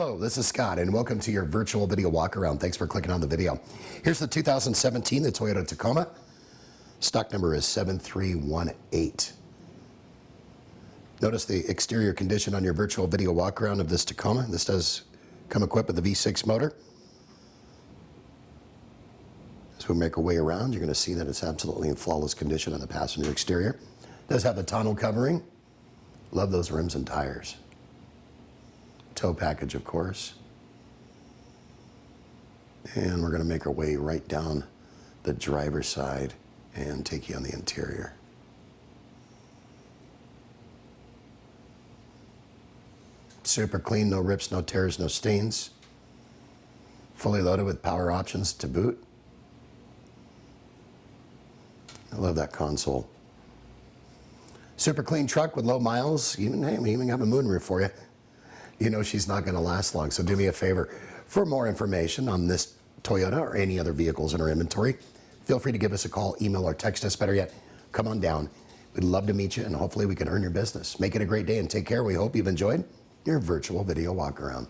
Hello, this is Scott, and welcome to your virtual video walk around. Thanks for clicking on the video. Here's the 2017 the Toyota Tacoma. Stock number is 7318. Notice the exterior condition on your virtual video walk around of this Tacoma. This does come equipped with a V6 motor. As we make our way around, you're going to see that it's absolutely in flawless condition on the passenger exterior. It does have the tonneau covering. Love those rims and tires. Tow package, of course. And we're going to make our way right down the driver's side and take you on the interior. Super clean, no rips, no tears, no stains. Fully loaded with power options to boot. I love that console. Super clean truck with low miles. Even we even have a moonroof for you. You know she's not going to last long, so do me a favor. For more information on this Toyota or any other vehicles in our inventory, feel free to give us a call, email, or text us. Better yet, come on down. We'd love to meet you, and hopefully we can earn your business. Make it a great day and take care. We hope you've enjoyed your virtual video walk around.